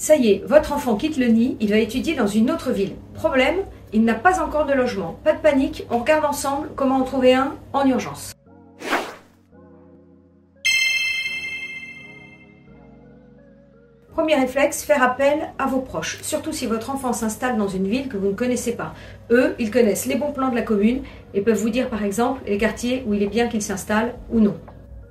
Ça y est, votre enfant quitte le nid, il va étudier dans une autre ville. Problème, il n'a pas encore de logement. Pas de panique, on regarde ensemble comment en trouver un en urgence. Premier réflexe, faire appel à vos proches, surtout si votre enfant s'installe dans une ville que vous ne connaissez pas. Eux, ils connaissent les bons plans de la commune et peuvent vous dire par exemple les quartiers où il est bien qu'il s'installe ou non.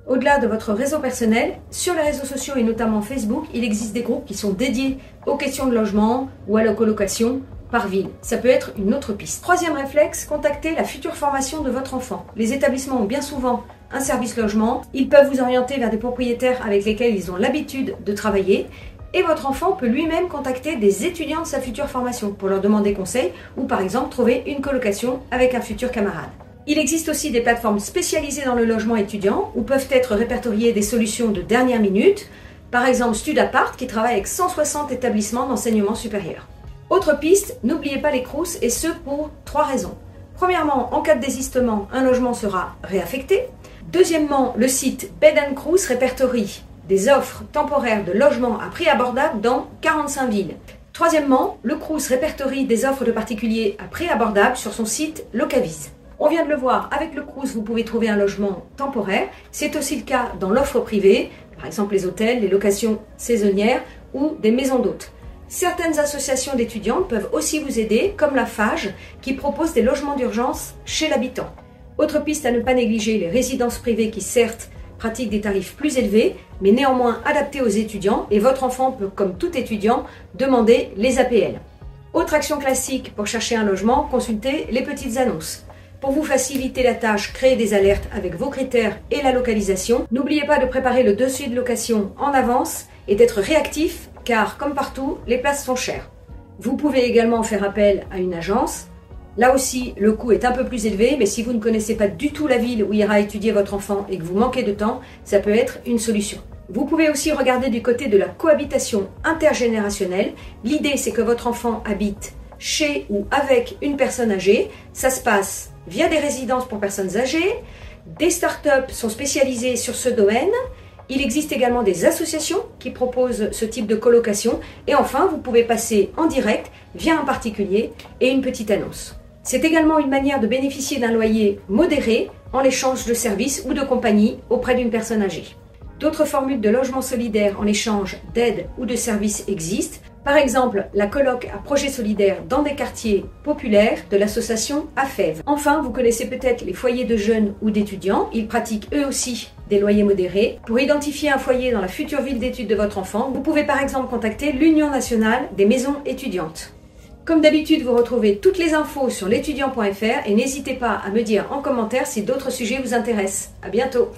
Au-delà de votre réseau personnel, sur les réseaux sociaux et notamment Facebook, il existe des groupes qui sont dédiés aux questions de logement ou à la colocation par ville. Ça peut être une autre piste. Troisième réflexe, contactez la future formation de votre enfant. Les établissements ont bien souvent un service logement. Ils peuvent vous orienter vers des propriétaires avec lesquels ils ont l'habitude de travailler. Et votre enfant peut lui-même contacter des étudiants de sa future formation pour leur demander conseil ou par exemple trouver une colocation avec un futur camarade. Il existe aussi des plateformes spécialisées dans le logement étudiant où peuvent être répertoriées des solutions de dernière minute, par exemple Studapart qui travaille avec 160 établissements d'enseignement supérieur. Autre piste, n'oubliez pas les Crous et ce pour 3 raisons. Premièrement, en cas de désistement, un logement sera réaffecté. Deuxièmement, le site Bed & Crous répertorie des offres temporaires de logement à prix abordable dans 45 villes. Troisièmement, le Crous répertorie des offres de particuliers à prix abordable sur son site Locavise. On vient de le voir, avec le Crous, vous pouvez trouver un logement temporaire. C'est aussi le cas dans l'offre privée, par exemple les hôtels, les locations saisonnières ou des maisons d'hôtes. Certaines associations d'étudiants peuvent aussi vous aider, comme la FAGE, qui propose des logements d'urgence chez l'habitant. Autre piste à ne pas négliger, les résidences privées qui certes pratiquent des tarifs plus élevés, mais néanmoins adaptés aux étudiants, et votre enfant peut, comme tout étudiant, demander les APL. Autre action classique pour chercher un logement, consultez les petites annonces. Pour vous faciliter la tâche, créez des alertes avec vos critères et la localisation. N'oubliez pas de préparer le dossier de location en avance et d'être réactif, car comme partout, les places sont chères. Vous pouvez également faire appel à une agence. Là aussi, le coût est un peu plus élevé, mais si vous ne connaissez pas du tout la ville où ira étudier votre enfant et que vous manquez de temps, ça peut être une solution. Vous pouvez aussi regarder du côté de la cohabitation intergénérationnelle. L'idée, c'est que votre enfant habite chez ou avec une personne âgée. Ça se passe via des résidences pour personnes âgées. Des startups sont spécialisées sur ce domaine. Il existe également des associations qui proposent ce type de colocation. Et enfin, vous pouvez passer en direct via un particulier et une petite annonce. C'est également une manière de bénéficier d'un loyer modéré en échange de services ou de compagnie auprès d'une personne âgée. D'autres formules de logement solidaire en échange d'aide ou de services existent. Par exemple, la coloc à projet solidaire dans des quartiers populaires de l'association AFEV. Enfin, vous connaissez peut-être les foyers de jeunes ou d'étudiants. Ils pratiquent eux aussi des loyers modérés. Pour identifier un foyer dans la future ville d'études de votre enfant, vous pouvez par exemple contacter l'Union nationale des maisons étudiantes. Comme d'habitude, vous retrouvez toutes les infos sur l'étudiant.fr et n'hésitez pas à me dire en commentaire si d'autres sujets vous intéressent. À bientôt!